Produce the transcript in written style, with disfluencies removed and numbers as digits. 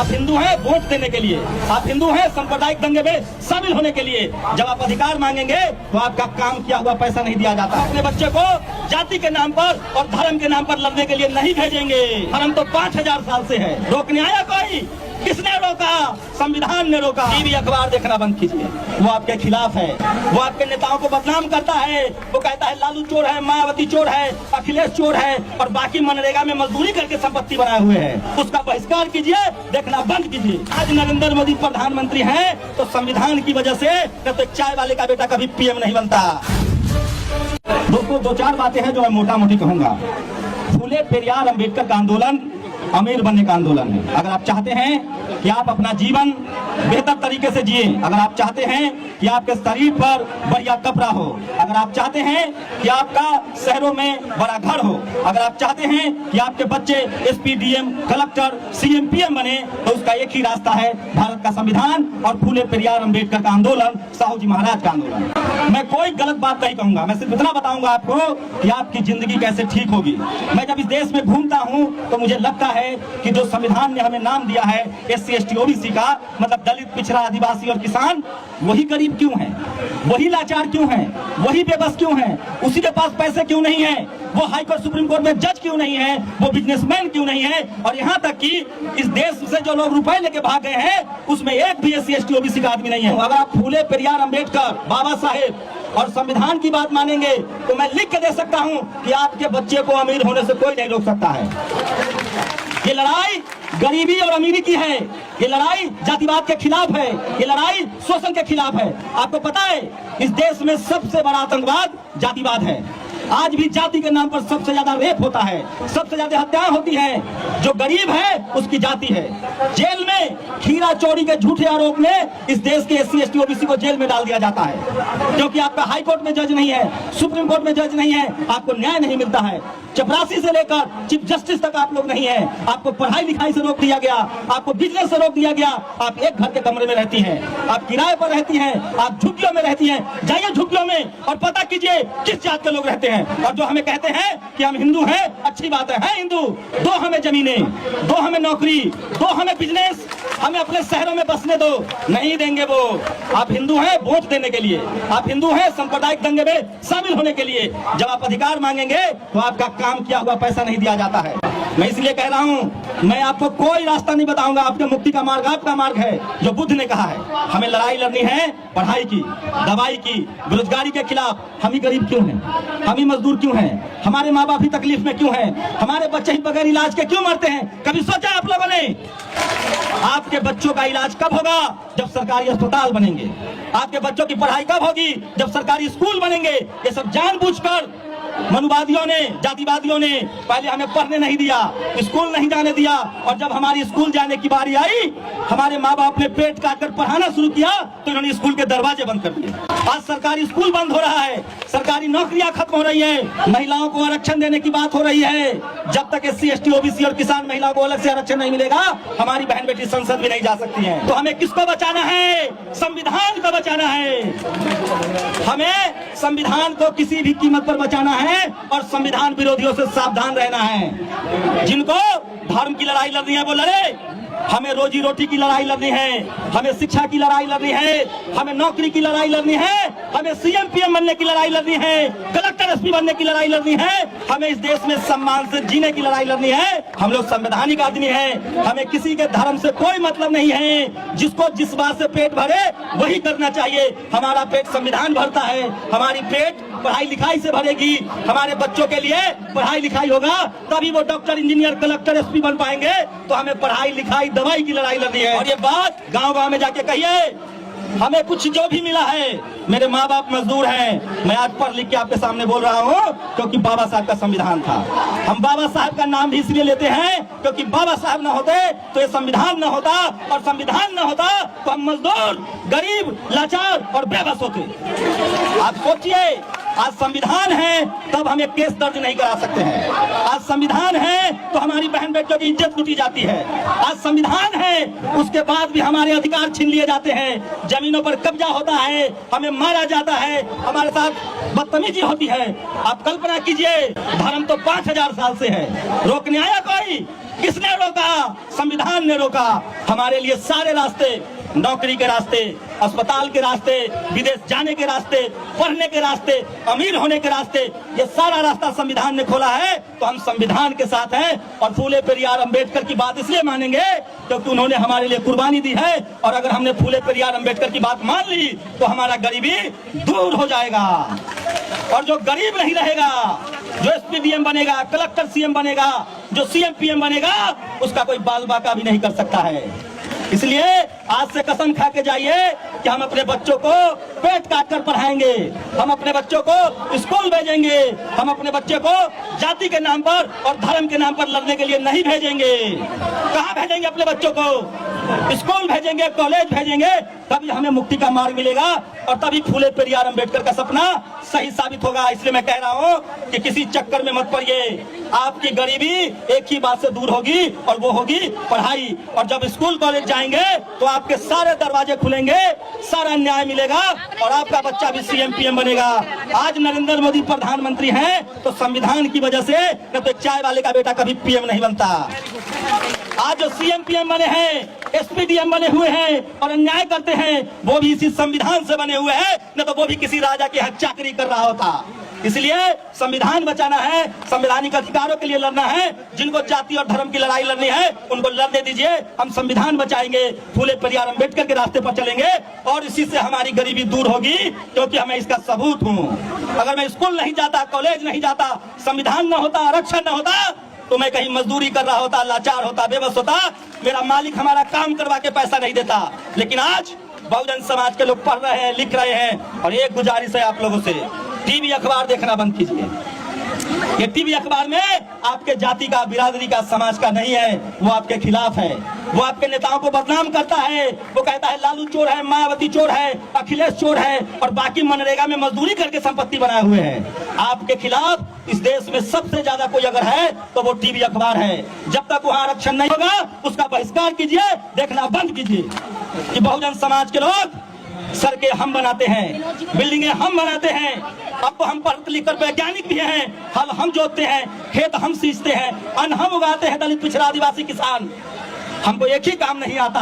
आप हिंदू हैं वोट देने के लिए, आप हिंदू हैं सांप्रदायिक दंगे में शामिल होने के लिए। जब आप अधिकार मांगेंगे तो आपका काम किया हुआ पैसा नहीं दिया जाता। अपने बच्चे को जाति के नाम पर और धर्म के नाम पर लड़ने के लिए नहीं भेजेंगे। धर्म तो 5000 साल से है। रोकने आया कोई? किसने रोका? संविधान ने रोका। टीवी अखबार देखना बंद कीजिए, वो आपके खिलाफ है। वो आपके नेताओं को बदनाम करता है। वो कहता है लालू चोर है, मायावती चोर है, अखिलेश चोर है और बाकी मनरेगा में मजदूरी करके संपत्ति बनाए हुए हैं। उसका बहिष्कार कीजिए, देखना बंद कीजिए। आज नरेंद्र मोदी प्रधानमंत्री हैं तो संविधान की वजह से, न तो चाय वाले का बेटा कभी पीएम नहीं बनता। दोस्तों, दो चार बातें हैं जो मैं मोटा मोटी कहूंगा। फूले पेरियार अम्बेडकर का आंदोलन अमीर बनने का आंदोलन है। अगर आप चाहते हैं कि आप अपना जीवन बेहतर तरीके से जिए, अगर आप चाहते हैं कि आपके शरीर पर बढ़िया कपड़ा हो, अगर आप चाहते हैं कि आपका शहरों में बड़ा घर हो, अगर आप चाहते हैं कि आपके बच्चे SP, DM, collector, CM, PM बने, तो उसका एक ही रास्ता है, भारत का संविधान और फूले पेरियार अम्बेडकर का आंदोलन, साहू जी महाराज का आंदोलन। मैं कोई गलत बात नहीं कहूंगा, मैं सिर्फ इतना बताऊंगा आपको कि आपकी जिंदगी कैसे ठीक होगी। मैं जब इस देश में घूमता हूँ तो मुझे लगता है कि जो संविधान ने हमें नाम दिया है एससी, एसटी, ओबीसी का, मतलब दलित, पिछड़ा, आदिवासी और किसान, वही गरीब क्यों हैं? वही लाचार क्यों हैं? वही बेबस क्यों हैं? उसी के पास पैसे क्यों नहीं है? वो हाई कोर्ट, सुप्रीम कोर्ट में जज क्यों नहीं है? वो बिजनेसमैन क्यों नहीं है? और यहाँ तक कि इस देश से जो लोग रुपए लेके भाग गए हैं उसमें एक भी एससी, एसटी, ओबीसी का आदमी नहीं है। अगर आप फूले पेरियार अम्बेडकर, बाबा साहेब और संविधान की बात मानेंगे तो मैं लिख के दे सकता हूं कि आपके बच्चे को अमीर होने से कोई नहीं रोक सकता है। ये लड़ाई गरीबी और अमीरी की है, ये लड़ाई जातिवाद के खिलाफ है, ये लड़ाई शोषण के खिलाफ है। आपको पता है इस देश में सबसे बड़ा आतंकवाद जातिवाद है। आज भी जाति के नाम पर सबसे ज्यादा रेप होता है, सबसे ज्यादा हत्याएं होती हैं। जो गरीब है उसकी जाति है। जेल में खीरा चोरी के झूठे आरोप में इस देश के एससी, एसटी, ओबीसी को जेल में डाल दिया जाता है, क्योंकि आपका हाई कोर्ट में जज नहीं है, सुप्रीम कोर्ट में जज नहीं है, आपको न्याय नहीं मिलता है। चपरासी से लेकर चीफ जस्टिस तक आप लोग नहीं है। आपको पढ़ाई लिखाई से रोक दिया गया, आपको बिजनेस से रोक दिया गया। आप एक घर के कमरे में रहती हैं, आप किराए पर रहती हैं, आप झुग्गियों में रहती हैं। जाइए झुग्गियों में और पता कीजिए किस जात के लोग रहते हैं। और जो हमें कहते हैं कि हम हिंदू हैं, अच्छी बात है हिंदू, दो हमें जमीनें, दो हमें नौकरी, दो हमें बिजनेस, हमें अपने शहरों में बसने दो। नहीं देंगे वो। आप हिंदू हैं वोट देने के लिए, आप हिंदू हैं सांप्रदायिक दंगे में शामिल होने के लिए। जब आप अधिकार मांगेंगे तो आपका काम किया हुआ पैसा नहीं दिया जाता है। मैं इसलिए कह रहा हूं, मैं आपको कोई रास्ता नहीं बताऊंगा। आपके मुक्ति का मार्ग आपका मार्ग है, जो बुद्ध ने कहा है। हमें लड़ाई लड़नी है पढ़ाई की, दवाई की, बेरोजगारी के खिलाफ। हम ही गरीब क्यों हैं? हम ही मजदूर क्यों हैं? हमारे माँ बाप ही तकलीफ में क्यों हैं? हमारे बच्चे ही बगैर इलाज के क्यों मरते हैं? कभी सोचा आप लोगों ने? आपके बच्चों का इलाज कब होगा? जब सरकारी अस्पताल बनेंगे। आपके बच्चों की पढ़ाई कब होगी? जब सरकारी स्कूल बनेंगे। ये सब जानबूझकर मनुवादियों ने, जातिवादियों ने पहले हमें पढ़ने नहीं दिया, स्कूल नहीं जाने दिया, और जब हमारी स्कूल जाने की बारी आई, हमारे माँ बाप ने पेट काटकर पढ़ाना शुरू किया तो इन्होंने स्कूल के दरवाजे बंद कर दिए। आज सरकारी स्कूल बंद हो रहा है, सरकारी नौकरियां खत्म हो रही है, महिलाओं को आरक्षण देने की बात हो रही है। जब तक एससी, एसटी, ओबीसी और किसान महिलाओं को अलग से आरक्षण नहीं मिलेगा, हमारी बहन बेटी संसद भी नहीं जा सकती है। तो हमें किसको बचाना है? संविधान को बचाना है। हमें संविधान को किसी भी कीमत पर बचाना है और संविधान विरोधियों से सावधान रहना है। जिनको धर्म की लड़ाई लड़नी है वो लड़े। हमें रोजी रोटी की लड़ाई लड़नी है, हमें शिक्षा की लड़ाई लड़नी है, हमें नौकरी की लड़ाई लड़नी है, हमें सीएम, पीएम बनने की लड़ाई लड़नी है, कलेक्टर, एसपी बनने की लड़ाई लड़नी है। हमें इस देश में सम्मान से जीने की लड़ाई लड़नी है। हम लोग संवैधानिक आदमी हैं, हमें किसी के धर्म से कोई मतलब नहीं है। जिसको जिस बात से पेट भरे वही करना चाहिए। हमारा पेट संविधान भरता है, हमारी पेट पढ़ाई लिखाई से भरेगी। हमारे बच्चों के लिए पढ़ाई लिखाई होगा तभी वो डॉक्टर, इंजीनियर, कलेक्टर, एसपी बन पाएंगे। तो हमें पढ़ाई लिखाई, दवाई की लड़ाई लड़नी है। और ये बात गांव-गांव में जाके कहिए। हमें कुछ जो भी मिला है, मेरे माँ बाप मजदूर हैं, मैं आज पढ़ लिख के आपके सामने बोल रहा हूँ क्योंकि बाबा साहब का संविधान था। हम बाबा साहब का नाम भी इसलिए लेते हैं क्योंकि बाबा साहब ना होते तो ये संविधान ना होता, और संविधान ना होता तो हम मजदूर, गरीब, लाचार और बेबस होते। आप सोचिए, आज संविधान है तब हम एक केस दर्ज नहीं करा सकते हैं। आज संविधान है तो हमारी बहन बेटियों की इज्जत लूटी जाती है। आज संविधान है उसके बाद भी हमारे अधिकार छीन लिए जाते हैं, जमीनों पर कब्जा होता है, हमें मारा जाता है, हमारे साथ बदतमीजी होती है। आप कल्पना कीजिए, धर्म तो 5000 साल से है। रोकने आया कोई? किसने रोका? संविधान ने रोका। हमारे लिए सारे रास्ते, नौकरी के रास्ते, अस्पताल के रास्ते, विदेश जाने के रास्ते, पढ़ने के रास्ते, अमीर होने के रास्ते, ये सारा रास्ता संविधान ने खोला है। तो हम संविधान के साथ हैं और फूले पेरियार अंबेडकर की बात इसलिए मानेंगे क्योंकि उन्होंने हमारे लिए कुर्बानी दी है। और अगर हमने फूले पेरियार अंबेडकर की बात मान ली तो हमारा गरीबी दूर हो जाएगा। और जो गरीब नहीं रहेगा, जो एसपीडीएम बनेगा, कलेक्टर सीएम बनेगा, जो सीएम पीएम बनेगा, उसका कोई बाल बाका भी नहीं कर सकता है। इसलिए आज से कसम खा के जाइए कि हम अपने बच्चों को पेट काट कर पढ़ाएंगे, हम अपने बच्चों को स्कूल भेजेंगे, हम अपने बच्चे को जाति के नाम पर और धर्म के नाम पर लड़ने के लिए नहीं भेजेंगे। कहाँ भेजेंगे अपने बच्चों को? स्कूल भेजेंगे, कॉलेज भेजेंगे, तभी हमें मुक्ति का मार्ग मिलेगा और तभी फूले पेरियार अंबेडकर का सपना सही साबित होगा। इसलिए मैं कह रहा हूँ कि किसी चक्कर में मत पड़िए। आपकी गरीबी एक ही बात से दूर होगी और वो होगी पढ़ाई। और जब स्कूल कॉलेज जाएंगे तो आपके सारे दरवाजे खुलेंगे, सारा न्याय मिलेगा और आपका बच्चा भी सीएम पीएम बनेगा। आज नरेंद्र मोदी प्रधानमंत्री हैं तो संविधान की वजह से, न तो चाय वाले का बेटा कभी पीएम नहीं बनता। आज जो सीएम पीएम बने हैं, एसपीडीएम बने हुए हैं और अन्याय करते हैं, वो भी इसी संविधान से बने हुए हैं, न तो वो भी किसी राजा की यहाँ चाकरी कर रहा होता। इसलिए संविधान बचाना है, संवैधानिक अधिकारों के लिए लड़ना है। जिनको जाति और धर्म की लड़ाई लड़नी है उनको लड़ने दीजिए। हम संविधान बचाएंगे, फूले पेरियार अंबेडकर के रास्ते पर चलेंगे और इसी से हमारी गरीबी दूर होगी, क्योंकि हमें इसका सबूत हूँ। अगर मैं स्कूल नहीं जाता, कॉलेज नहीं जाता, संविधान न होता, आरक्षण न होता, तो मैं कहीं मजदूरी कर रहा होता, लाचार होता, बेबस होता, मेरा मालिक हमारा काम करवा के पैसा नहीं देता। लेकिन आज बहुजन समाज के लोग पढ़ रहे हैं, लिख रहे हैं। और एक गुजारिश है आप लोगों से, टीवी अखबार देखना बंद कीजिए। ये टीवी अखबार में आपके जाति का, बिरादरी का, समाज का नहीं है, वो आपके खिलाफ है। वो आपके नेताओं को बदनाम करता है। वो कहता है लालू चोर है, मायावती चोर है, अखिलेश चोर है और बाकी मनरेगा में मजदूरी करके संपत्ति बनाए हुए हैं। आपके खिलाफ इस देश में सबसे ज्यादा कोई अगर है तो वो टीवी अखबार है। जब तक वहाँ आरक्षण नहीं होगा उसका बहिष्कार कीजिए, देखना बंद कीजिए कि बहुजन समाज के लोग सड़कें हम बनाते हैं, बिल्डिंगें हम बनाते हैं। अब तो हम पढ़ लिख कर वैज्ञानिक भी हैं, हल हम जोतते हैं, खेत हम सींचते हैं, अन्न हम उगाते हैं। दलित, पिछड़ा, आदिवासी, किसान, हमको एक ही काम नहीं आता है।